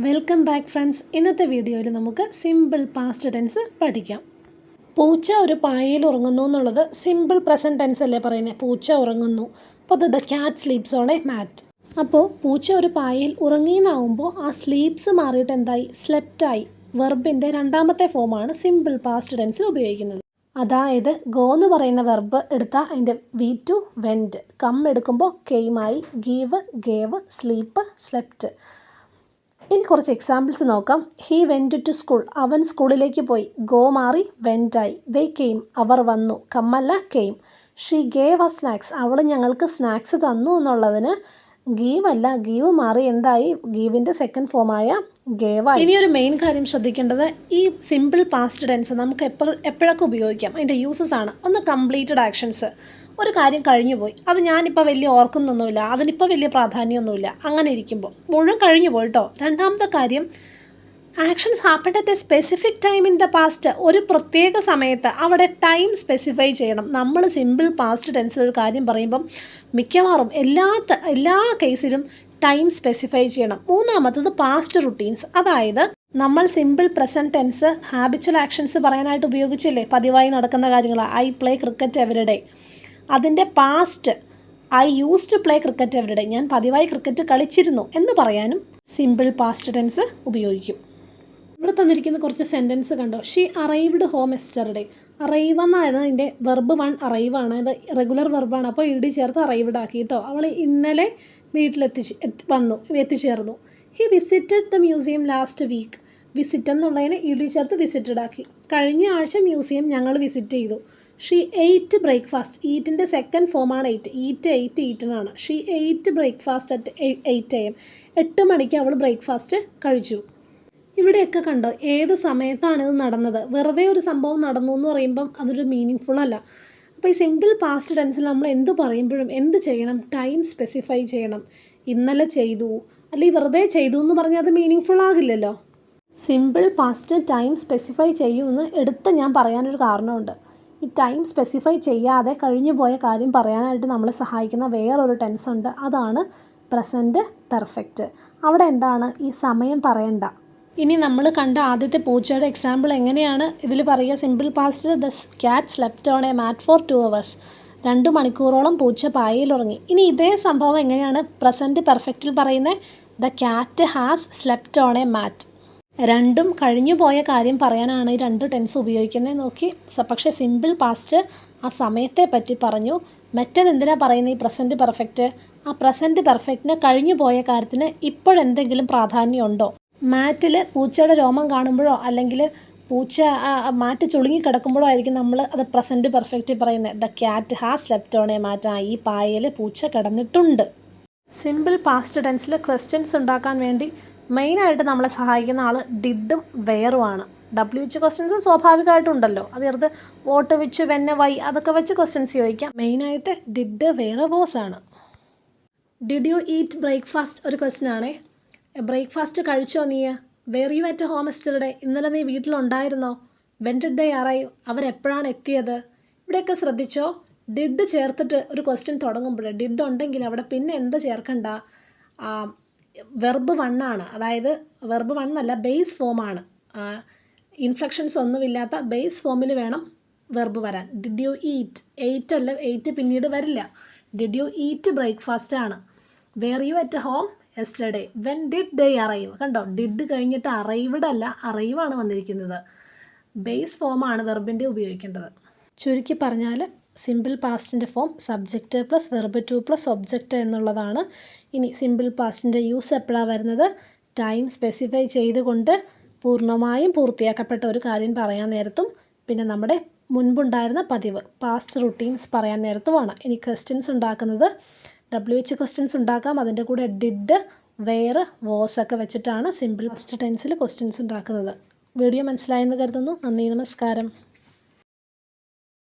Welcome back friends. ഇന്നത്തെ വീഡിയോയിൽ നമുക്ക് സിമ്പിൾ പാസ്റ്റ് ടെൻസ് പഠിക്കാം. പൂച്ച ഒരു പായയിൽ ഉറങ്ങുന്നു എന്നുള്ളത് സിമ്പിൾ പ്രസൻറ്റ് ടെൻസ് അല്ലേ പറയുന്നത്. പൂച്ച ഉറങ്ങുന്നു. അപ്പോൾ the cat sleeps on a mat. അപ്പോൾ പൂച്ച ഒരു പായയിൽ ഉറങ്ങിയെന്നാവുമ്പോൾ ആ സ്ലീപ്സ് മാറിയിട്ട് എന്തായി? സ്ലെപ്റ്റായി. വെർബിൻ്റെ രണ്ടാമത്തെ ഫോമാണ് സിമ്പിൾ പാസ്റ്റ് ടെൻസിൽ ഉപയോഗിക്കുന്നത്. അതായത് ഗോ എന്ന് പറയുന്ന വെർബ് എടുത്താൽ അതിൻ്റെ വി ടു വെൻറ്റ്, കം എടുക്കുമ്പോൾ കെയിമായി, ഗീവ് ഗേവ്, സ്ലീപ്പ് സ്ലെപ്റ്റ്. ഇനി കുറച്ച് എക്സാമ്പിൾസ് നോക്കാം. ഹീ വെൻറ്റ് ടു സ്കൂൾ, അവൻ സ്കൂളിലേക്ക് പോയി. ഗോ മാറി വെൻറ്റായി. ദേ കെയിം, അവർ വന്നു. കമ്മല്ല came. She gave a snacks, അവൾ ഞങ്ങൾക്ക് സ്നാക്സ് തന്നു എന്നുള്ളതിന് ഗീവ് അല്ല, ഗീവ് മാറി എന്തായി? ഗീവിൻ്റെ സെക്കൻഡ് ഫോമായ ഗേവായി. ഇനി ഒരു മെയിൻ കാര്യം ശ്രദ്ധിക്കേണ്ടത്, ഈ സിമ്പിൾ പാസ്റ്റ് ടെൻസ് നമുക്ക് എപ്പോഴൊക്കെ ഉപയോഗിക്കാം, അതിൻ്റെ യൂസസ് ആണ്. ഒന്ന് കംപ്ലീറ്റഡ് ആക്ഷൻസ്. ഒരു കാര്യം കഴിഞ്ഞു പോയി, അത് ഞാനിപ്പോൾ വലിയ ഓർക്കുന്നൊന്നുമില്ല, അതിനിപ്പോൾ വലിയ പ്രാധാന്യമൊന്നുമില്ല, അങ്ങനെ ഇരിക്കുമ്പോൾ മുഴുവൻ കഴിഞ്ഞു പോയിട്ടോ. രണ്ടാമത്തെ കാര്യം, actions happened at A specific time in the past. ഒരു പ്രത്യേക സമയത്ത് അവിടെ ടൈം സ്പെസിഫൈ ചെയ്യണം. നമ്മൾ സിമ്പിൾ പാസ്റ്റ് ടെൻസിൽ ഒരു കാര്യം പറയുമ്പം മിക്കവാറും എല്ലാ കേസിലും ടൈം സ്പെസിഫൈ ചെയ്യണം. മൂന്നാമത്തത് പാസ്റ്റ് റുട്ടീൻസ്. അതായത് നമ്മൾ simple present tense habitual actions പറയാനായിട്ട് ഉപയോഗിച്ചില്ലേ, പതിവായി നടക്കുന്ന കാര്യങ്ങൾ. I play cricket everyday. അതിൻ്റെ past I use to play cricket everyday, ഞാൻ പതിവായി ക്രിക്കറ്റ് കളിച്ചിരുന്നു എന്ന് പറയാനും സിമ്പിൾ പാസ്റ്റ് ടെൻസ് ഉപയോഗിക്കും. ഇവിടെ തന്നിരിക്കുന്ന കുറച്ച് സെൻറ്റൻസ് കണ്ടോ. She arrived home yesterday. Arrive എന്നായിരുന്നു അതിൻ്റെ വെർബ് 1 അറൈവാണ്. അത് റെഗുലർ വെർബാണ്. അപ്പോൾ ഇടി ചേർത്ത് അറൈവ്ഡ് ആക്കി കേട്ടോ. അവൾ ഇന്നലെ എത്തിച്ചേർന്നു. He visited the museum last week. Visit എന്നുള്ളതിന് ഇടി ചേർത്ത് വിസിറ്റഡ് ആക്കി. കഴിഞ്ഞ ആഴ്ച മ്യൂസിയം ഞങ്ങൾ വിസിറ്റ് ചെയ്തു. She ate breakfast. ഈറ്റിൻ്റെ സെക്കൻഡ് ഫോമാണ് എയ്റ്റ്. ഈറ്റനാണ്. She ate breakfast at 8 AM. 8 മണിക്ക് അവൾ ബ്രേക്ക്ഫാസ്റ്റ് കഴിച്ചു. ഇവിടെയൊക്കെ കണ്ടോ ഏത് സമയത്താണ് ഇത് നടന്നത്. വെറുതെ ഒരു സംഭവം നടന്നു എന്ന് പറയുമ്പം അതൊരു മീനിങ് ഫുൾ അല്ല. അപ്പോൾ ഈ സിമ്പിൾ പാസ്റ്റ് ടെൻസിൽ നമ്മൾ എന്ത് പറയുമ്പോഴും എന്ത് ചെയ്യണം? ടൈം സ്പെസിഫൈ ചെയ്യണം. ഇന്നലെ ചെയ്തു അല്ലെങ്കിൽ വെറുതെ ചെയ്തു എന്ന് പറഞ്ഞാൽ അത് മീനിങ് ഫുൾ ആകില്ലല്ലോ. സിമ്പിൾ പാസ്റ്റ് ടൈം സ്പെസിഫൈ ചെയ്യുമെന്ന് എടുത്ത് ഞാൻ പറയാനൊരു കാരണമുണ്ട്. ഈ ടൈം സ്പെസിഫൈ ചെയ്യാതെ കഴിഞ്ഞു പോയ കാര്യം പറയാനായിട്ട് നമ്മളെ സഹായിക്കുന്ന വേറൊരു ടെൻസ് ഉണ്ട്. അതാണ് പ്രസൻറ്റ് പെർഫെക്റ്റ്. അവിടെ എന്താണ്? ഈ സമയം പറയണ്ട. ഇനി നമ്മൾ കണ്ട ആദ്യത്തെ പൂച്ചയുടെ എക്സാമ്പിൾ എങ്ങനെയാണ് ഇതിൽ പറയുക? Simple past the cat slept on a mat for 2 hours. 2 മണിക്കൂറോളം പൂച്ച പായയിൽ ഉറങ്ങി. ഇനി ഇതേ സംഭവം എങ്ങനെയാണ് പ്രസൻറ്റ് പെർഫെക്റ്റിൽ പറയുന്നത്? The cat has slept on a mat. രണ്ടും കഴിഞ്ഞു പോയ കാര്യം പറയാനാണ് ഈ 2 ടെൻസ് ഉപയോഗിക്കുന്നത് നോക്കി. പക്ഷേ സിമ്പിൾ പാസ്റ്റ് ആ സമയത്തെ പറ്റി പറഞ്ഞു. മറ്റേത് എന്തിനാണ് പറയുന്നത്? ഈ പ്രസൻറ്റ് പെർഫെക്റ്റ്. ആ പ്രസൻറ്റ് പെർഫെക്റ്റിന് കഴിഞ്ഞു പോയ കാര്യത്തിന് ഇപ്പോഴെന്തെങ്കിലും പ്രാധാന്യമുണ്ടോ? മാറ്റിൽ പൂച്ചയുടെ രോമം കാണുമ്പോഴോ അല്ലെങ്കിൽ പൂച്ച മാറ്റ് ചുളുങ്ങി കിടക്കുമ്പോഴോ ആയിരിക്കും നമ്മൾ അത് പ്രസൻറ്റ് പെർഫെക്റ്റ് പറയുന്നത്. The cat has slept on a mat. ഈ പായയിൽ പൂച്ച കിടന്നിട്ടുണ്ട്. സിമ്പിൾ പാസ്റ്റ് ടെൻസിൽ ക്വസ്റ്റ്യൻസ് ഉണ്ടാക്കാൻ വേണ്ടി മെയിനായിട്ട് നമ്മളെ സഹായിക്കുന്ന ആൾ ഡിഡും വെയറുമാണ്. WH questions സ്വാഭാവികമായിട്ടുണ്ടല്ലോ. അത് ചെറുത് വോട്ട് വിച്ച് വെന്ന് വൈ അതൊക്കെ വെച്ച് ക്വസ്റ്റ്യൻസ് ചോദിക്കാം. മെയിനായിട്ട് ഡിഡ് വെയർ വോസ് ആണ്. ഡിഡ് യു ഈറ്റ് ബ്രേക്ക്ഫാസ്റ്റ് ഒരു ക്വസ്റ്റ്യൻ ആണേ. ബ്രേക്ക്ഫാസ്റ്റ് കഴിച്ചോ നീ? Were you at home yesterday, ഇന്നലെ നീ വീട്ടിലുണ്ടായിരുന്നോ? വെൻ ഡിഡ് ദേ അറൈവ്, അവരെപ്പോഴാണ് എത്തിയത്? ഇവിടെയൊക്കെ ശ്രദ്ധിച്ചോ, ഡിഡ് ചേർത്തിട്ട് ഒരു ക്വസ്റ്റ്യൻ തുടങ്ങുമ്പോൾ ഡിഡ് ഉണ്ടെങ്കിൽ അവിടെ പിന്നെ എന്ത് ചേർക്കണ്ട? വെർബ് 1 ആണ്. അതായത് വെർബ് 1 അല്ല, ബേസ് ഫോമാണ്. ഇൻഫ്ലക്ഷൻസ് ഒന്നുമില്ലാത്ത ബേസ് ഫോമിൽ വേണം വെർബ് വരാൻ. ഡിഡ് യു ഈറ്റ്, 8 അല്ല, 8 പിന്നീട് വരില്ല. ഡിഡ് യു ഈറ്റ് ബ്രേക്ക്ഫാസ്റ്റ് ആണ്. Were you at home yesterday. When did they arrive. കണ്ടോ, ഡിഡ് കഴിഞ്ഞിട്ട് അറൈവ്ഡ് അല്ല, അറൈവാണ് വന്നിരിക്കുന്നത്. ബേസ് ഫോമാണ് വെർബിൻ്റെ ഉപയോഗിക്കേണ്ടത്. ചുരുക്കി പറഞ്ഞാൽ സിമ്പിൾ പാസ്റ്റിൻ്റെ form subject plus verb 2 plus object എന്നുള്ളതാണ്. ഇനി സിമ്പിൾ പാസ്റ്റിൻ്റെ യൂസ് എപ്പോഴാണ് വരുന്നത്? ടൈം സ്പെസിഫൈ ചെയ്തുകൊണ്ട് പൂർണ്ണമായും പൂർത്തിയാക്കപ്പെട്ട ഒരു കാര്യം പറയാൻ നേരത്തും പിന്നെ നമ്മുടെ മുൻപുണ്ടായിരുന്ന പതിവ് പാസ്റ്റ് റുട്ടീൻസ് പറയാൻ നേരത്തുമാണ്. ഇനി ക്വസ്റ്റ്യൻസ് ഉണ്ടാക്കുന്നത് WH ക്വസ്റ്റ്യൻസ് ഉണ്ടാക്കാം. അതിൻ്റെ കൂടെ ഡിഡ് വെയർ വോസ് ഒക്കെ വെച്ചിട്ടാണ് സിമ്പിൾ പാസ്റ്റ് ടെൻസിൽ ക്വസ്റ്റ്യൻസ് ഉണ്ടാക്കുന്നത്. വീഡിയോ മനസ്സിലായെന്ന് കരുതുന്നു. നന്ദി, നമസ്കാരം.